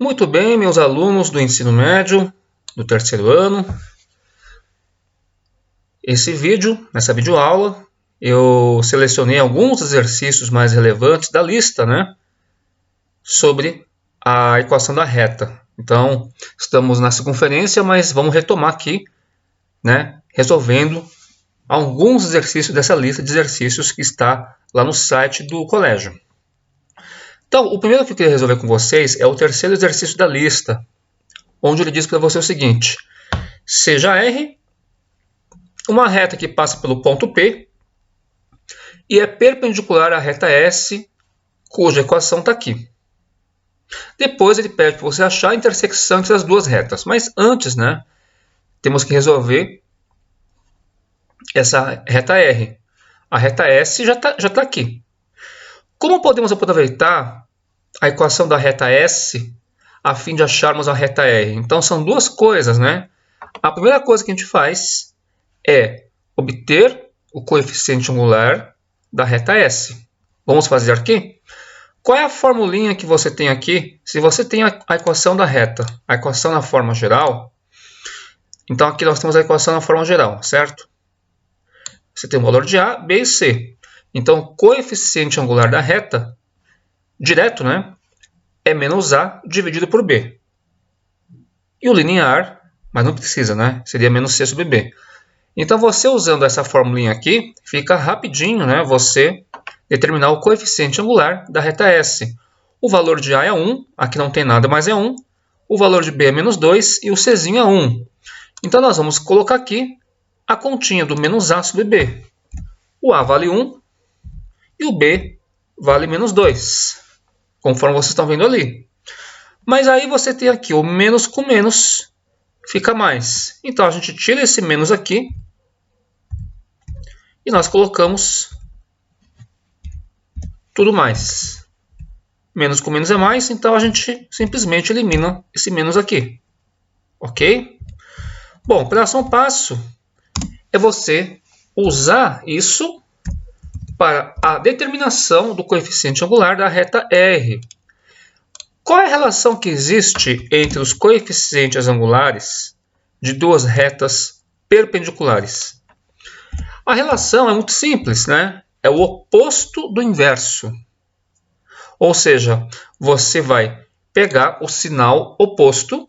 Muito bem, meus alunos do ensino médio, do terceiro ano. Nessa videoaula, eu selecionei alguns exercícios mais relevantes da lista, né, sobre a equação da reta. Então, estamos na circunferência, mas vamos retomar aqui, né, resolvendo alguns exercícios dessa lista de exercícios que está lá no site do colégio. Então, o primeiro que eu queria resolver com vocês é o terceiro exercício da lista, onde ele diz para você o seguinte: seja R uma reta que passa pelo ponto P e é perpendicular à reta S, cuja equação está aqui. Depois ele pede para você achar a intersecção entre as duas retas. Mas antes, né, temos que resolver essa reta R. A reta S já tá aqui. Como podemos aproveitar a equação da reta S a fim de acharmos a reta R? Então são duas coisas, né? A primeira coisa que a gente faz é obter o coeficiente angular da reta S. Vamos fazer aqui? Qual é a formulinha que você tem aqui? Se você tem a equação da reta, a equação na forma geral, então aqui nós temos a equação na forma geral, certo? Você tem o valor de A, B e C. Então, o coeficiente angular da reta, direto, né, é menos A dividido por B. E o linear, mas não precisa, né, seria menos C sobre B. Então, você usando essa formulinha aqui, fica rapidinho, né, você determinar o coeficiente angular da reta S. O valor de A é 1, aqui não tem nada, mas é 1. O valor de B é menos 2 e o Czinho é 1. Então, nós vamos colocar aqui a continha do menos A sobre B. O A vale 1 e o B vale menos 2, conforme vocês estão vendo ali. Mas aí você tem aqui o menos com menos, fica mais. Então, a gente tira esse menos aqui e nós colocamos tudo mais. Menos com menos é mais, então a gente simplesmente elimina esse menos aqui. Ok? Bom, o próximo passo é você usar isso para a determinação do coeficiente angular da reta R. Qual é a relação que existe entre os coeficientes angulares de duas retas perpendiculares? A relação é muito simples, né? É o oposto do inverso. Ou seja, você vai pegar o sinal oposto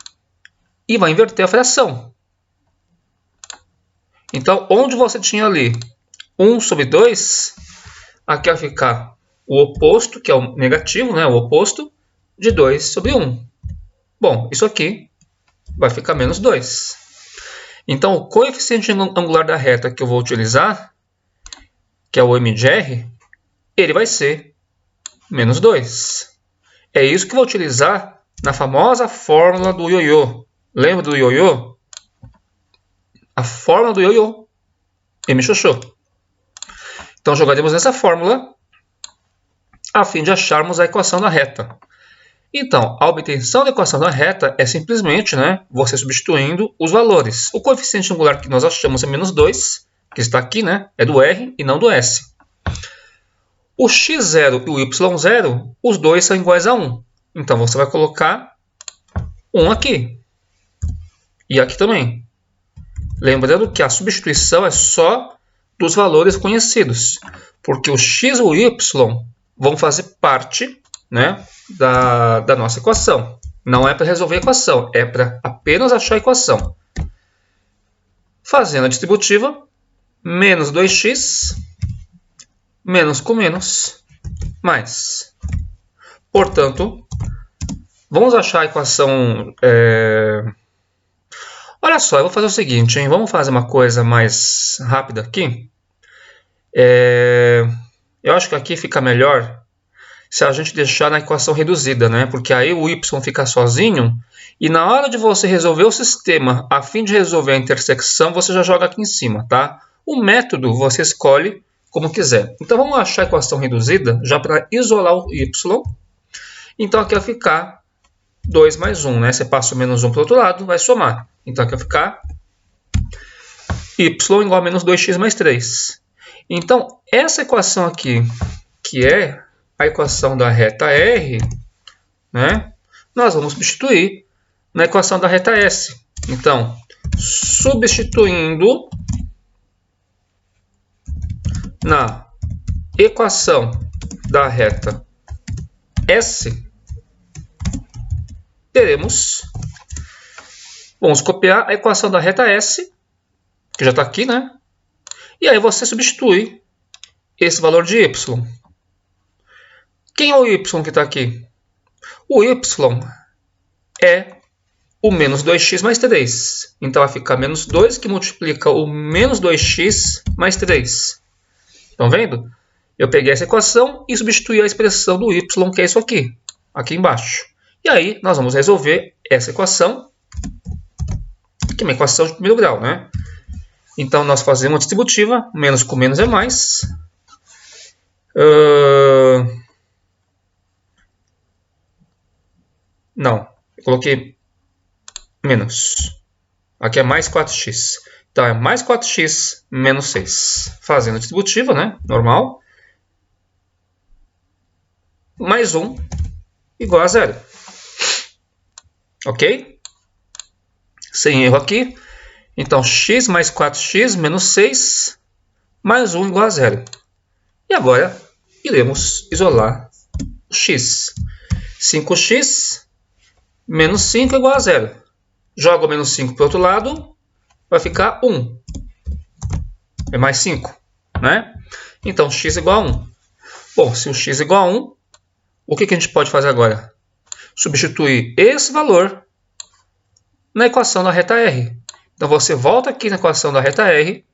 e vai inverter a fração. Então, onde você tinha ali 1 sobre 2, aqui vai ficar o oposto, que é o negativo, né? O oposto de 2 sobre 1. Bom, isso aqui vai ficar menos 2. Então, o coeficiente angular da reta que eu vou utilizar, que é o m de R, ele vai ser menos 2. É isso que eu vou utilizar na famosa fórmula do ioiô. Lembra do ioiô? A fórmula do ioiô, M xoxô. Então, jogaremos nessa fórmula a fim de acharmos a equação da reta. Então, a obtenção da equação da reta é simplesmente, né, você substituindo os valores. O coeficiente angular que nós achamos é menos 2, que está aqui, né, é do R e não do S. O x0 e o y0, os dois são iguais a 1. Então, você vai colocar 1 aqui. E aqui também. Lembrando que a substituição é só dos valores conhecidos, porque o x e o y vão fazer parte, né, da nossa equação. Não é para resolver a equação, é para apenas achar a equação. Fazendo a distributiva, menos 2x, menos com menos, mais. Portanto, vamos achar a equação... Olha só, eu vou fazer o seguinte, hein? Vamos fazer uma coisa mais rápida aqui. Eu acho que aqui fica melhor se a gente deixar na equação reduzida, né? Porque aí o y fica sozinho e na hora de você resolver o sistema, a fim de resolver a intersecção, você já joga aqui em cima, tá? O método você escolhe como quiser. Então vamos achar a equação reduzida já para isolar o y. Então aqui vai ficar 2 mais 1, né? Você passa o menos 1 para o outro lado, vai somar. Então, aqui vai ficar y igual a menos 2x mais 3. Então, essa equação aqui, que é a equação da reta R, né? nós vamos substituir na equação da reta S. Então, substituindo na equação da reta S, teremos, vamos copiar a equação da reta S, que já está aqui, né? E aí você substitui esse valor de y. Quem é o y que está aqui? O y é o menos 2x mais 3. Então vai ficar menos 2 que multiplica o menos 2x mais 3. Estão vendo? Eu peguei essa equação e substituí a expressão do y, que é isso aqui, aqui embaixo. E aí nós vamos resolver essa equação, que é uma equação de primeiro grau, né? Então nós fazemos uma distributiva, menos com menos é mais. Não, eu coloquei menos. Aqui é mais 4x. Então é mais 4x menos 6. Fazendo a distributiva, né? Normal. Mais 1 igual a 0. Ok? Sem erro aqui. Então x mais 4x menos 6 mais 1 igual a 0. E agora iremos isolar o x. 5x menos 5 igual a 0. Joga o menos 5 para o outro lado, vai ficar 1. É mais 5, né? Então, x igual a 1. Bom, se o x é igual a 1, o que a gente pode fazer agora? Substituir esse valor na equação da reta R. Então, você volta aqui na equação da reta R,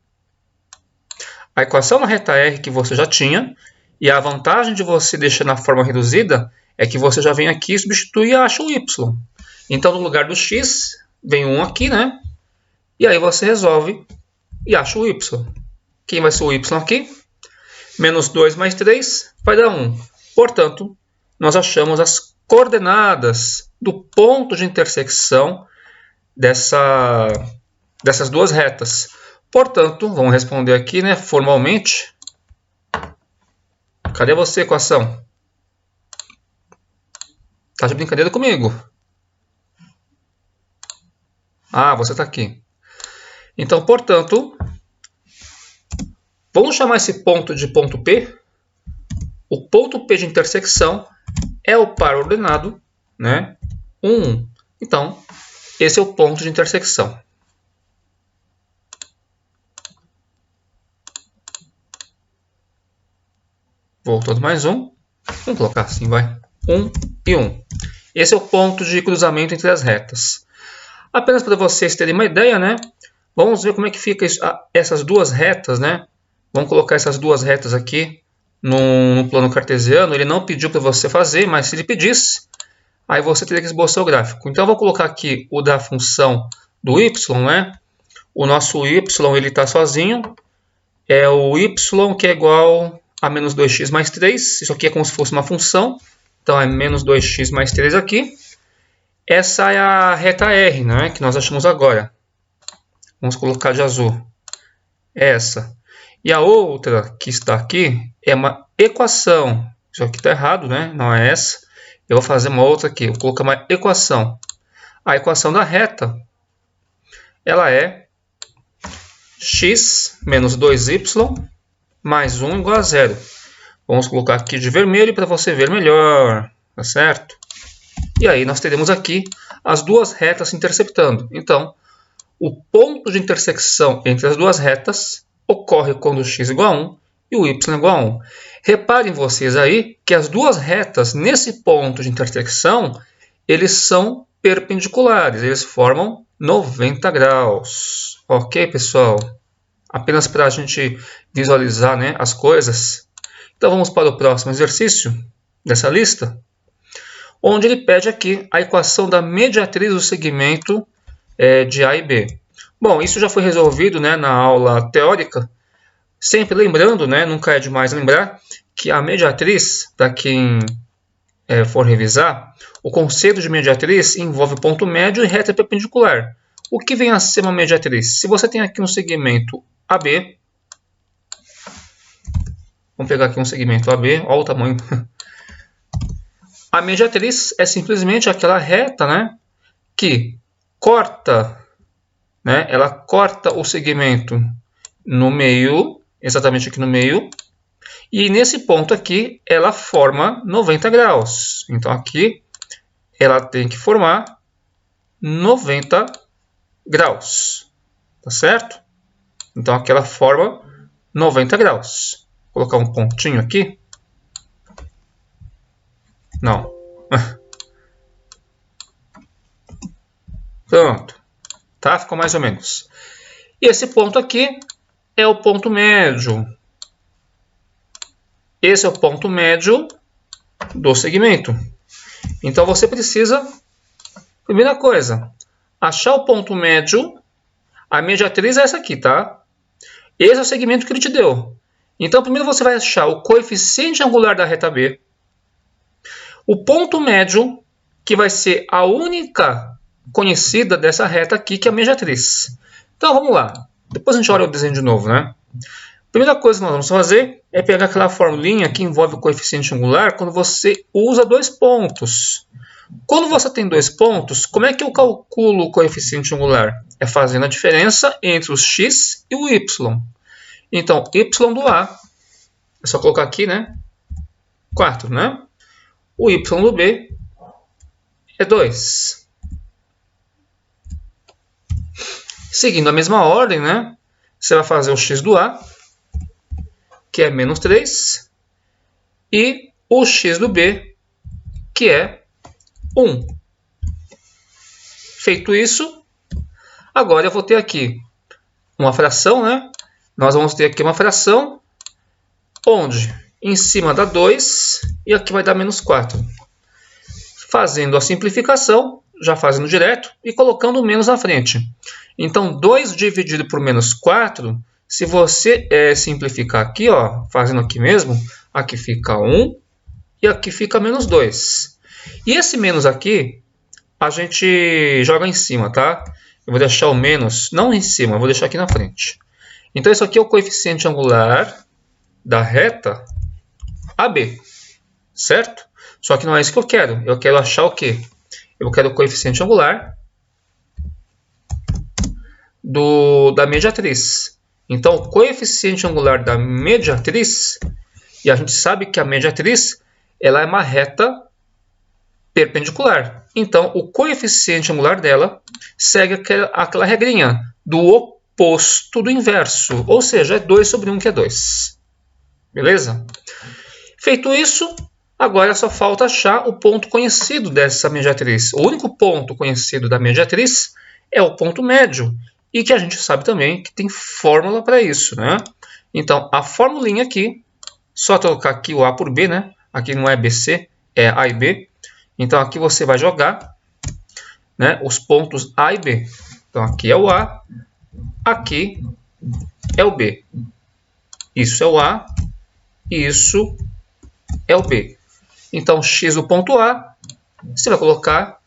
a equação da reta R que você já tinha, e a vantagem de você deixar na forma reduzida é que você já vem aqui e substitui e acha o y. Então, no lugar do x, vem 1 aqui, né? E aí você resolve e acha o y. Quem vai ser o y aqui? Menos 2 mais 3 vai dar 1. Portanto, nós achamos as coordenadas do ponto de intersecção dessas duas retas. Portanto, vamos responder aqui, né, formalmente. Cadê você, equação? Tá de brincadeira comigo? Ah, você está aqui. Então, portanto, vamos chamar esse ponto de ponto P. O ponto P de intersecção é o par ordenado, né? 1. Então, esse é o ponto de intersecção. Voltando mais um. Vamos colocar assim, vai. 1 e 1. Esse é o ponto de cruzamento entre as retas. Apenas para vocês terem uma ideia, né? Vamos ver como é que fica isso, essas duas retas, né? Vamos colocar essas duas retas aqui no plano cartesiano. Ele não pediu para você fazer, mas se ele pedisse, aí você teria que esboçar o gráfico. Então, eu vou colocar aqui o da função do y, né? O nosso y, ele está sozinho. É o y que é igual a menos 2x mais 3. Isso aqui é como se fosse uma função. Então, é menos 2x mais 3 aqui. Essa é a reta R, né, que nós achamos agora. Vamos colocar de azul. Essa. E a outra que está aqui é uma equação. Isso aqui está errado, né? Não é essa. Eu vou fazer uma outra aqui. Vou colocar uma equação. A equação da reta, ela é x menos 2y mais 1 igual a 0. Vamos colocar aqui de vermelho para você ver melhor. Tá certo? E aí nós teremos aqui as duas retas se interceptando. Então, o ponto de intersecção entre as duas retas ocorre quando x é igual a 1 e o y é igual a 1. Reparem vocês aí que as duas retas nesse ponto de intersecção, eles são perpendiculares, eles formam 90 graus. Ok, pessoal? Apenas para a gente visualizar, né, as coisas. Então vamos para o próximo exercício dessa lista, onde ele pede aqui a equação da mediatriz do segmento de A e B. Bom, isso já foi resolvido, né, na aula teórica. Sempre lembrando, né, nunca é demais lembrar, que a mediatriz, para quem for revisar, o conceito de mediatriz envolve ponto médio e reta perpendicular. O que vem a ser uma mediatriz? Se você tem aqui um segmento AB, vamos pegar aqui um segmento AB, olha o tamanho. A mediatriz é simplesmente aquela reta, né, que corta, né, ela corta o segmento no meio, exatamente aqui no meio, e nesse ponto aqui ela forma 90 graus. Então aqui ela tem que formar 90 graus, tá certo? Então aqui ela forma 90 graus. Vou colocar um pontinho aqui. Não. Pronto. Tá? Ficou mais ou menos. E esse ponto aqui é o ponto médio. Esse é o ponto médio do segmento. Então você precisa, primeira coisa, achar o ponto médio. A mediatriz é essa aqui, tá? Esse é o segmento que ele te deu. Então primeiro você vai achar o coeficiente angular da reta B. O ponto médio, que vai ser a única conhecida dessa reta aqui, que é a mediatriz. Então vamos lá. Depois a gente olha o desenho de novo, né? Primeira coisa que nós vamos fazer é pegar aquela formulinha que envolve o coeficiente angular quando você usa dois pontos. Quando você tem dois pontos, como é que eu calculo o coeficiente angular? É fazendo a diferença entre os x e o y. Então, y do A, é só colocar aqui, né? 4, né? O y do B é 2. Seguindo a mesma ordem, né? Você vai fazer o x do A, que é menos 3, e o x do B, que é 1. Feito isso, agora eu vou ter aqui uma fração, né? Nós vamos ter aqui uma fração, onde em cima dá 2 e aqui vai dar menos 4. Fazendo a simplificação, já fazendo direto e colocando o menos na frente. Então, 2 dividido por menos 4, se você simplificar aqui, ó, fazendo aqui mesmo, aqui fica 1 e aqui fica menos 2. E esse menos aqui, a gente joga em cima, tá? Eu vou deixar o menos, não em cima, eu vou deixar aqui na frente. Então, isso aqui é o coeficiente angular da reta AB, certo? Só que não é isso que eu quero. Eu quero achar o quê? Eu quero o coeficiente angular da mediatriz. Então, o coeficiente angular da mediatriz, e a gente sabe que a mediatriz ela é uma reta perpendicular. Então, o coeficiente angular dela segue aquela regrinha do oposto do inverso, ou seja, é 2 sobre 1, que é 2. Beleza? Feito isso, agora só falta achar o ponto conhecido dessa mediatriz. O único ponto conhecido da mediatriz é o ponto médio, e que a gente sabe também que tem fórmula para isso, né? Então, a formulinha aqui, só trocar aqui o A por B, né? Aqui não é BC, é A e B. Então, aqui você vai jogar, né, os pontos A e B. Então, aqui é o A, aqui é o B. Isso é o A, e isso é o B. Então, x do ponto A, você vai colocar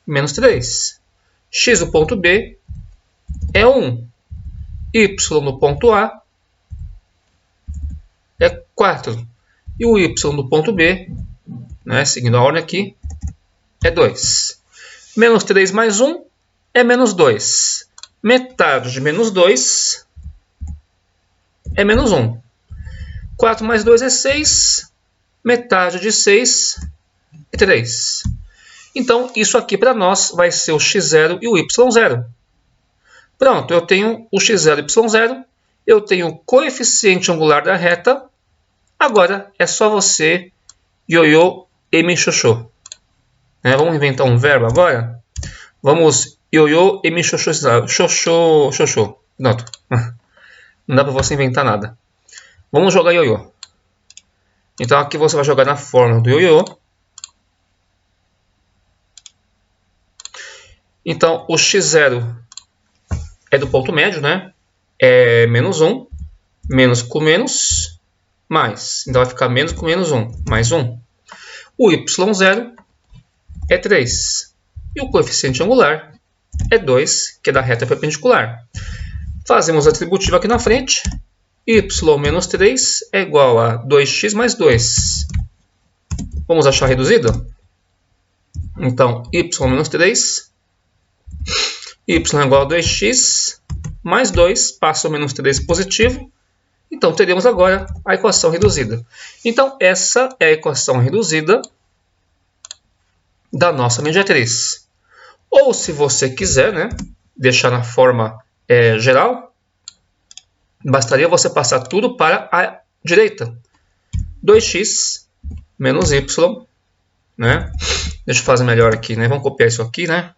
menos 3. X do ponto B é 1. Y do ponto A é 4. E o Y do ponto B, né, seguindo a ordem aqui, é 2. Menos 3 mais 1 é menos 2. Metade de menos 2 é menos 1. 4 mais 2 é 6. Metade de 6 é 3. Então, isso aqui para nós vai ser o x0 e o y0. Pronto, eu tenho o x0 e o y0. Eu tenho o coeficiente angular da reta. Agora, é só você ioiô e michoxô. Vamos inventar um verbo agora? Vamos ioiô e michoxô. Xoxô. Pronto. Não dá para você inventar nada. Vamos jogar ioiô. Então aqui você vai jogar na fórmula do ioiô. Então o x0 é do ponto médio, né? É menos 1, menos com menos, mais. Então vai ficar menos com menos 1, mais 1. O y0 é 3. E o coeficiente angular é 2, que é da reta perpendicular. Fazemos a atributiva aqui na frente. Y menos 3 é igual a 2x mais 2. Vamos achar reduzida? Então, y menos 3, y é igual a 2x, mais 2, passa o menos 3 positivo. Então, teremos agora a equação reduzida. Então, essa é a equação reduzida da nossa mediatriz. Ou, se você quiser, né, deixar na forma geral, bastaria você passar tudo para a direita. 2x menos y, né? Deixa eu fazer melhor aqui, né? Vamos copiar isso aqui, né?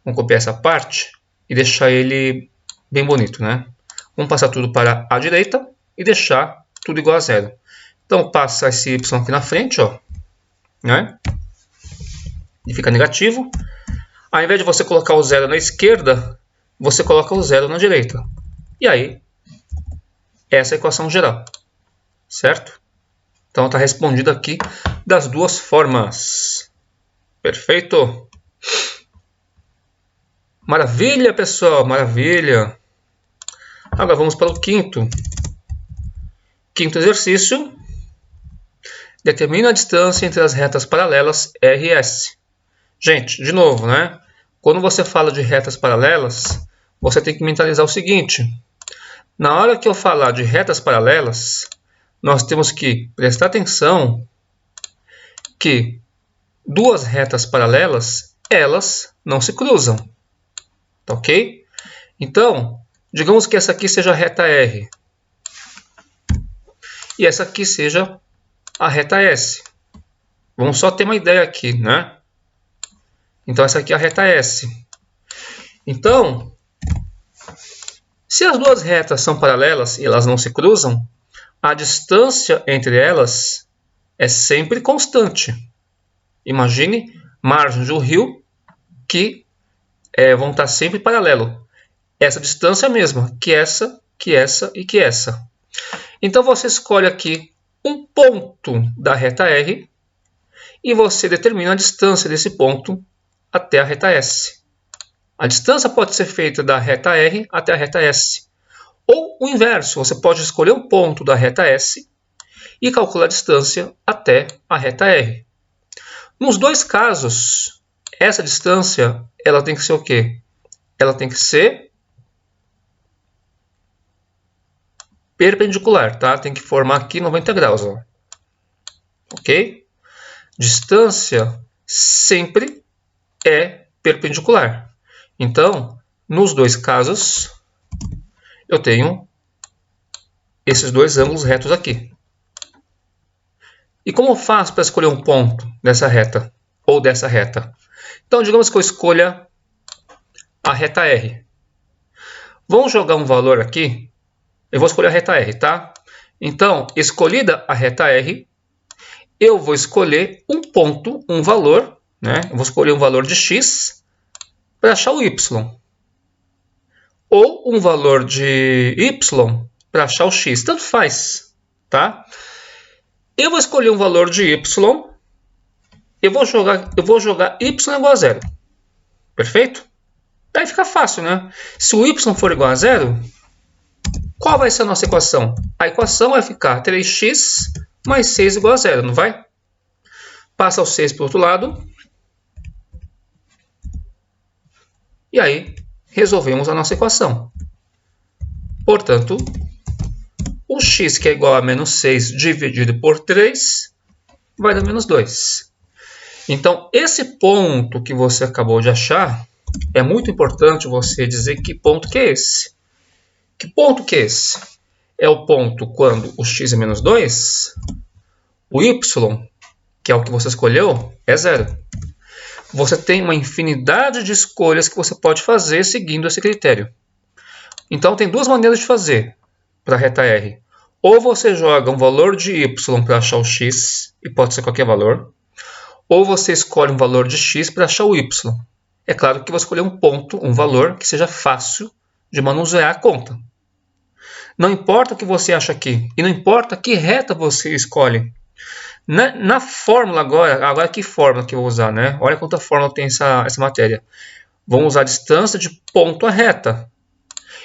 Vamos copiar essa parte e deixar ele bem bonito, né? Vamos passar tudo para a direita e deixar tudo igual a zero. Então, passa esse y aqui na frente, ó, né? E fica negativo. Ao invés de você colocar o zero na esquerda, você coloca o zero na direita. E aí, essa é a equação geral, certo? Então, está respondido aqui das duas formas. Perfeito? Maravilha, pessoal, maravilha. Agora vamos para o quinto. Quinto exercício. Determina a distância entre as retas paralelas R e S. Gente, de novo, né? Quando você fala de retas paralelas, você tem que mentalizar o seguinte. Na hora que eu falar de retas paralelas, nós temos que prestar atenção que duas retas paralelas, elas não se cruzam. Tá ok? Então, digamos que essa aqui seja a reta R. E essa aqui seja a reta S. Vamos só ter uma ideia aqui, né? Então, essa aqui é a reta S. Então, se as duas retas são paralelas e elas não se cruzam, a distância entre elas é sempre constante. Imagine margens do rio que vão estar sempre paralelo. Essa distância é a mesma que essa, que essa e que essa. Então, você escolhe aqui um ponto da reta R e você determina a distância desse ponto até a reta S. A distância pode ser feita da reta R até a reta S. Ou o inverso, você pode escolher um ponto da reta S e calcular a distância até a reta R. Nos dois casos, essa distância ela tem que ser o quê? Ela tem que ser perpendicular, tá? Tem que formar aqui 90 graus, ó. Ok? Distância sempre é perpendicular. Então, nos dois casos, eu tenho esses dois ângulos retos aqui. E como eu faço para escolher um ponto dessa reta ou dessa reta? Então, digamos que eu escolha a reta R. Vamos jogar um valor aqui. Eu vou escolher a reta R, tá? Então, escolhida a reta R, eu vou escolher um ponto, um valor, né? Eu vou escolher um valor de x para achar o y. Ou um valor de y para achar o x. Tanto faz, tá? Eu vou escolher um valor de y. Eu vou jogar y igual a zero. Perfeito? Daí fica fácil, né? Se o y for igual a zero, qual vai ser a nossa equação? A equação vai ficar 3x mais 6 igual a zero, não vai? Passa o 6 para o outro lado. E aí, resolvemos a nossa equação. Portanto, o x, que é igual a menos 6 dividido por 3, vai dar menos 2. Então, esse ponto que você acabou de achar, é muito importante você dizer que ponto que é esse. Que ponto que é esse? É o ponto quando o x é menos 2, o y, que é o que você escolheu, é zero. Você tem uma infinidade de escolhas que você pode fazer seguindo esse critério. Então, tem duas maneiras de fazer para a reta R. Ou você joga um valor de y para achar o x, e pode ser qualquer valor. Ou você escolhe um valor de x para achar o y. É claro que você escolher um ponto, um valor que seja fácil de manusear a conta. Não importa o que você acha aqui, e não importa que reta você escolhe. Na fórmula agora que fórmula que eu vou usar, né? Olha quanta fórmula tem essa matéria. Vamos usar a distância de ponto a reta.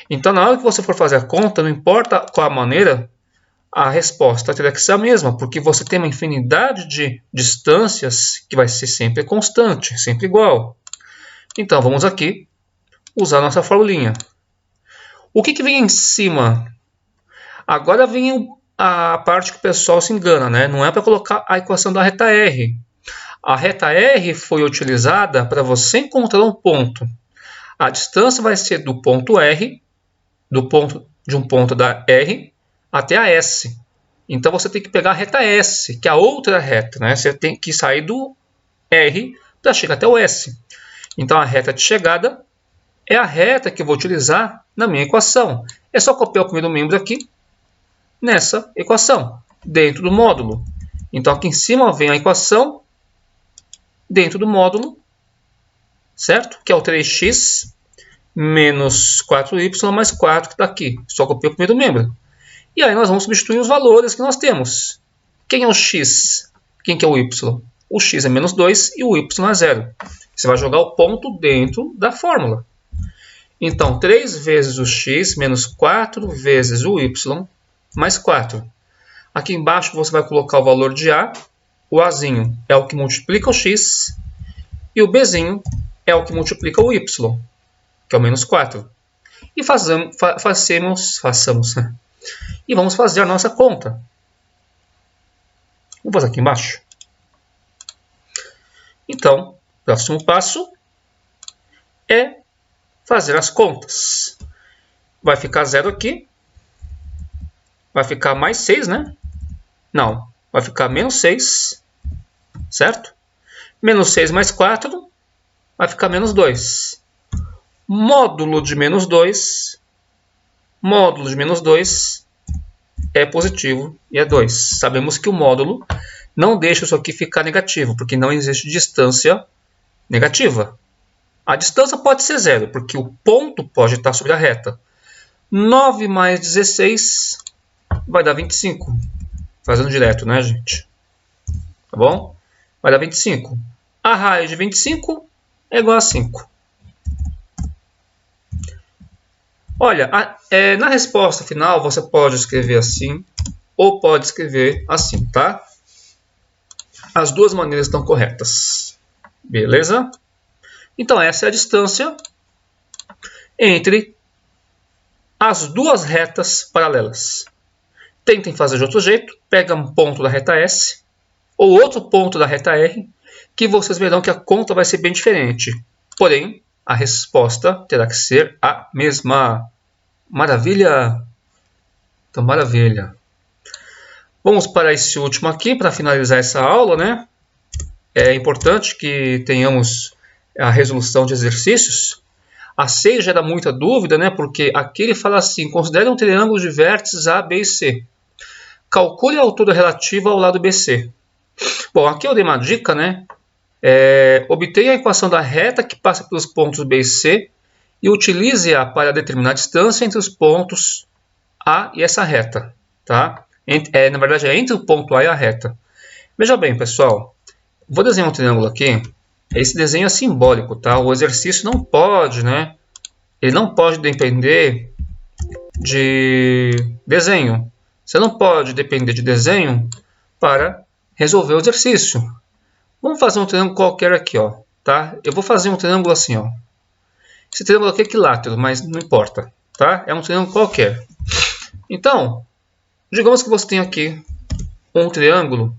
Então, na hora que você for fazer a conta, não importa qual a maneira, a resposta terá que ser a mesma, porque você tem uma infinidade de distâncias que vai ser sempre constante, sempre igual. Então, vamos aqui usar nossa formulinha. O que vem em cima? Agora vem a parte que o pessoal se engana, né? Não é para colocar a equação da reta R. A reta R foi utilizada para você encontrar um ponto. A distância vai ser do ponto R, de um ponto da R até a S. Então você tem que pegar a reta S, que é a outra reta, né? Você tem que sair do R para chegar até o S. Então a reta de chegada é a reta que eu vou utilizar na minha equação. É só copiar o primeiro membro aqui nessa equação, dentro do módulo. Então aqui em cima vem a equação dentro do módulo, certo? Que é o 3x menos 4y mais 4 que está aqui. Só copiar o primeiro membro. E aí nós vamos substituir os valores que nós temos. Quem é o x? Quem que é o y? O x é menos 2 e o y é 0. Você vai jogar o ponto dentro da fórmula. Então, 3 vezes o x menos 4 vezes o y mais 4. Aqui embaixo você vai colocar o valor de a. O azinho é o que multiplica o x. E o bzinho é o que multiplica o y, que é o menos 4. E façamos. E vamos fazer a nossa conta. Vamos fazer aqui embaixo. Então, o próximo passo é fazer as contas. Vai ficar 0 aqui. Vai ficar mais 6, né? Não, vai ficar menos 6, certo? Menos 6 mais 4 vai ficar menos 2. Módulo de menos 2 é positivo e é 2. Sabemos que o módulo não deixa isso aqui ficar negativo, porque não existe distância negativa. A distância pode ser 0, porque o ponto pode estar sobre a reta. 9 mais 16 vai dar 25. Fazendo direto, né, gente? Tá bom? Vai dar 25. A raiz de 25 é igual a 5. Olha, na resposta final você pode escrever assim ou pode escrever assim, tá? As duas maneiras estão corretas. Beleza? Então essa é a distância entre as duas retas paralelas. Tentem fazer de outro jeito. Pega um ponto da reta S ou outro ponto da reta R, que vocês verão que a conta vai ser bem diferente. Porém, a resposta terá que ser a mesma. Maravilha! Então, maravilha. Vamos para esse último aqui, para finalizar essa aula, né? É importante que tenhamos a resolução de exercícios. A 6 gera muita dúvida, né? Porque aqui ele fala assim, considere um triângulo de vértices A, B e C. Calcule a altura relativa ao lado BC. Bom, aqui eu dei uma dica, né? Obtenha a equação da reta que passa pelos pontos B e C e utilize-a para determinar a distância entre os pontos A e essa reta, tá? Na verdade, é entre o ponto A e a reta. Veja bem, pessoal, vou desenhar um triângulo aqui. Esse desenho é simbólico, tá? O exercício não pode, né? Ele não pode depender de desenho. Você não pode depender de desenho para resolver o exercício. Vamos fazer um triângulo qualquer aqui, ó, tá? Eu vou fazer um triângulo assim, ó. Esse triângulo aqui é equilátero, mas não importa, tá? É um triângulo qualquer. Então, digamos que você tem aqui um triângulo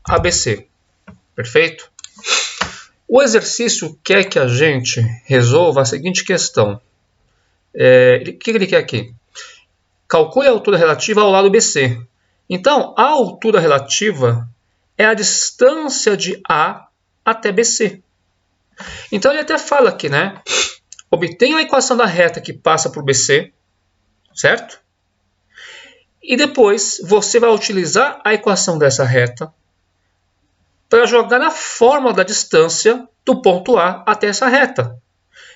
ABC, perfeito? O exercício quer que a gente resolva a seguinte questão. O que ele quer aqui? Calcule a altura relativa ao lado BC. Então, a altura relativa é a distância de A até BC. Então, ele até fala aqui, né? Obtenha a equação da reta que passa por BC, certo? E depois, você vai utilizar a equação dessa reta para jogar na fórmula da distância do ponto A até essa reta.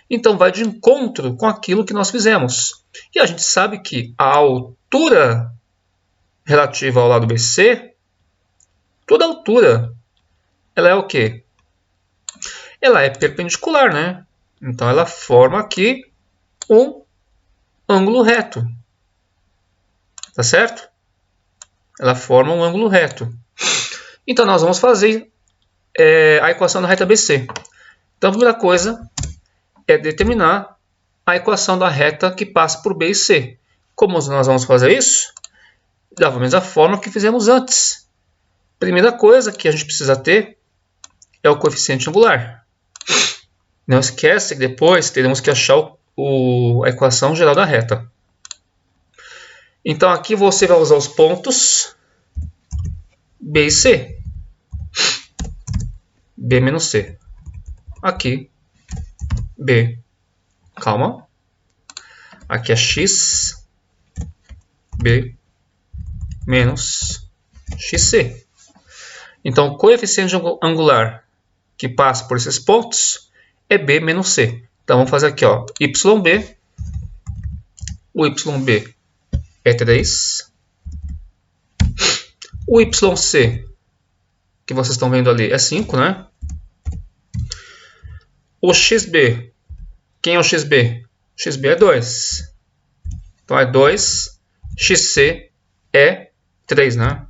Então, vai de encontro com aquilo que nós fizemos. E a gente sabe que a altura relativa ao lado BC, toda altura, ela é o quê? Ela é perpendicular, né? Então, ela forma aqui um ângulo reto. tá certo? Ela forma um ângulo reto. Então, nós vamos fazer a equação da reta BC. Então, a primeira coisa é determinar a equação da reta que passa por B e C. Como nós vamos fazer isso? Da mesma forma que fizemos antes. Primeira coisa que a gente precisa ter é o coeficiente angular. Não esquece que depois teremos que achar a equação geral da reta. Então aqui você vai usar os pontos B e C. B menos C. Aqui, B. Calma. Aqui é X. B menos XC. Então, o coeficiente angular que passa por esses pontos é B menos C. Então, vamos fazer aqui, ó, YB. O YB é 3. O YC, que vocês estão vendo ali, é 5, né? O XB, quem é o XB? O XB é 2. Então, é 2. XC é 3, né?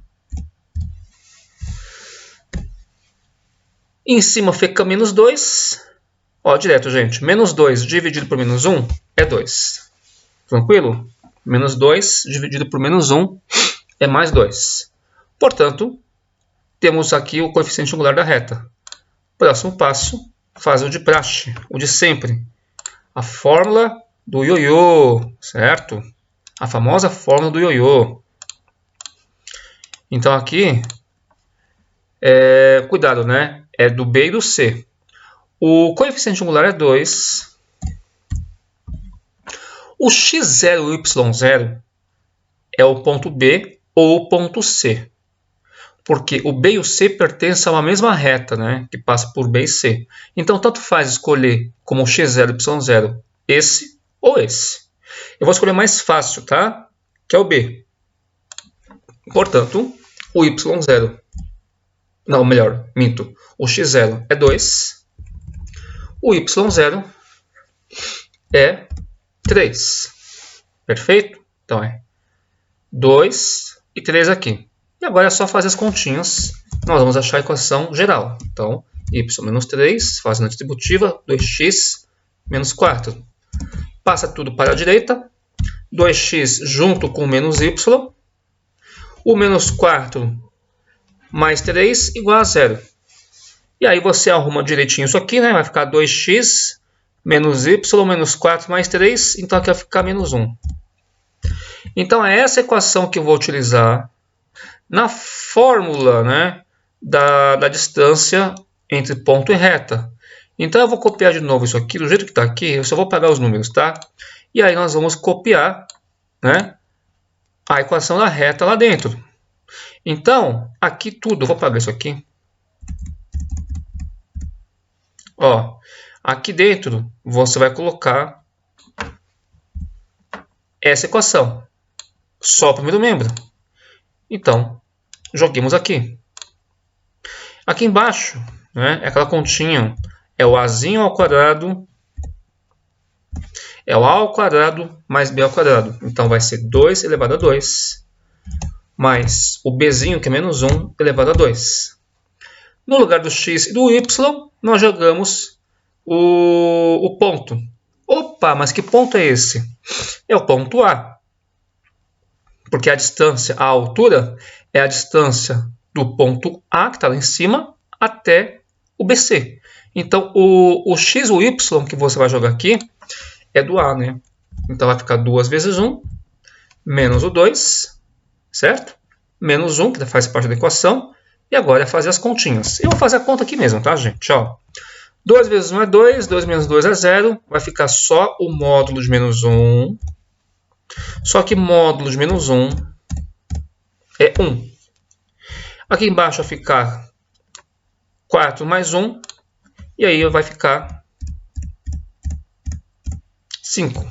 Em cima fica menos 2. Ó, direto, gente. Menos 2 dividido por menos 1 é 2. Tranquilo? Menos 2 dividido por menos 1 é mais 2. Portanto, temos aqui o coeficiente angular da reta. Próximo passo, faz o de praxe, o de sempre. A fórmula do ioiô, certo? A famosa fórmula do ioiô. Então aqui, cuidado, né? É do B e do C. O coeficiente angular é 2. O x0 e o y0 é o ponto B ou o ponto C. Porque o B e o C pertencem a uma mesma reta, né? Que passa por B e C. Então, tanto faz escolher como x0 e y0 esse ou esse. Eu vou escolher o mais fácil, tá? Que é o B. Portanto, o y0... Não, melhor, minto. O x0 é 2. O y0 é 3. Perfeito? Então é 2 e 3 aqui. E agora é só fazer as continhas. Nós vamos achar a equação geral. Então, y menos 3, fazendo a distributiva, 2x menos 4. Passa tudo para a direita. 2x junto com o menos y. O menos 4 mais 3 igual a 0. E aí você arruma direitinho isso aqui, né? Vai ficar 2x menos y menos 4 mais 3. Então aqui vai ficar menos 1. Então é essa equação que eu vou utilizar na fórmula, né, da distância entre ponto e reta. Então eu vou copiar de novo isso aqui, do jeito que está aqui. Eu só vou pegar os números, tá? E aí nós vamos copiar, né, a equação da reta lá dentro. Então, aqui tudo, eu vou apagar isso aqui. Ó, aqui dentro você vai colocar essa equação. Só o primeiro membro. Então, joguemos aqui. Aqui embaixo, né, é aquela continha. É o azinho ao quadrado. É o a ao quadrado mais b ao quadrado. Então, vai ser 2 elevado a 2. Mais o bzinho, que é menos 1, elevado a 2. No lugar do x e do y, nós jogamos o ponto. Opa, mas que ponto é esse? É o ponto A. Porque a distância, a altura, é a distância do ponto A, que está lá em cima, até o BC. Então, o x e o y que você vai jogar aqui é do A, né? Então, vai ficar 2 vezes 1, menos o 2... certo? Menos 1, que faz parte da equação. E agora é fazer as continhas. Eu vou fazer a conta aqui mesmo, tá, gente? Ó, 2 vezes 1 é 2, 2 menos 2 é 0. Vai ficar só o módulo de menos 1. Só que módulo de menos 1 é 1. Aqui embaixo vai ficar 4 mais 1. E aí vai ficar 5.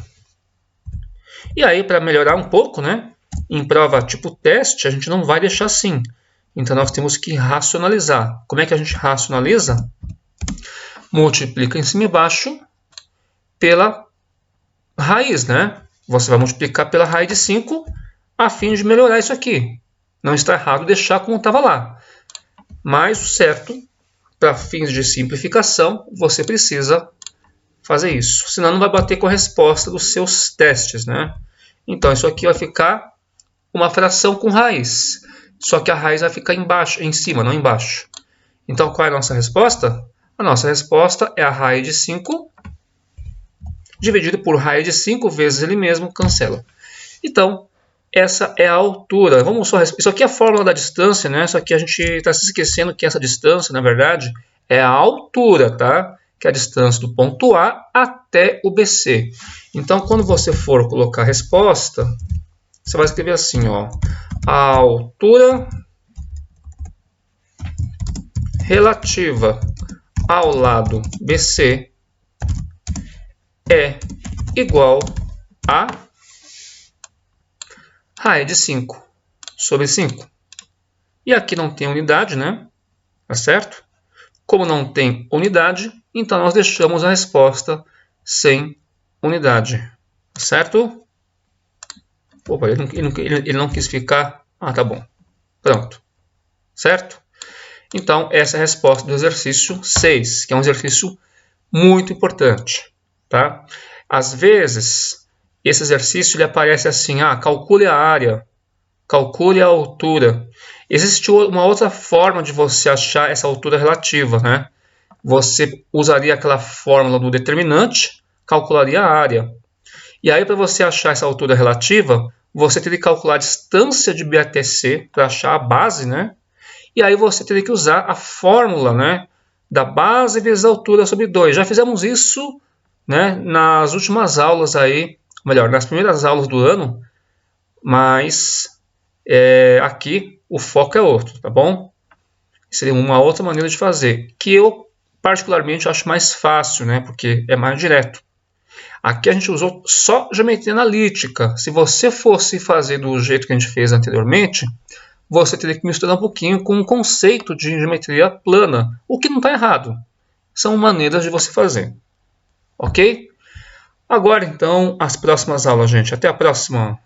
E aí, para melhorar um pouco, né? Em prova tipo teste, a gente não vai deixar assim. Então, nós temos que racionalizar. Como é que a gente racionaliza? Multiplica em cima e embaixo pela raiz, né? Você vai multiplicar pela raiz de 5, a fim de melhorar isso aqui. Não está errado deixar como estava lá. Mas o certo, para fins de simplificação, você precisa fazer isso. Senão não vai bater com a resposta dos seus testes, né? Então isso aqui vai ficar uma fração com raiz. Só que a raiz vai ficar embaixo, em cima, não embaixo. Então qual é a nossa resposta? A nossa resposta é a raiz de 5 dividido por raiz de 5 vezes ele mesmo, cancela. Então, essa é a altura. Vamos só, isso aqui é a fórmula da distância, né? Só que a gente está se esquecendo que essa distância, na verdade, é a altura, tá? Que é a distância do ponto A até o BC. Então, quando você for colocar a resposta, você vai escrever assim, ó. A altura relativa ao lado BC é igual a raiz de 5 sobre 5. E aqui não tem unidade, né? Tá certo? Como não tem unidade, então nós deixamos a resposta sem unidade. Tá certo? Opa, ele não quis ficar... Ah, tá bom. Pronto. Certo? Então, essa é a resposta do exercício 6, que é um exercício muito importante. Tá? Às vezes, esse exercício ele aparece assim, calcule a área, calcule a altura. Existe uma outra forma de você achar essa altura relativa, né? Você usaria aquela fórmula do determinante, calcularia a área. E aí, para você achar essa altura relativa, você teria que calcular a distância de B até C para achar a base, né? E aí você teria que usar a fórmula, né, da base vezes a altura sobre 2. Já fizemos isso, né, nas últimas aulas aí, melhor, nas primeiras aulas do ano, mas aqui o foco é outro, tá bom? Seria uma outra maneira de fazer, que eu particularmente acho mais fácil, né, porque é mais direto. Aqui a gente usou só geometria analítica. Se você fosse fazer do jeito que a gente fez anteriormente, você teria que misturar um pouquinho com o conceito de geometria plana, o que não está errado. São maneiras de você fazer. Ok? Agora, então, as próximas aulas, gente. Até a próxima!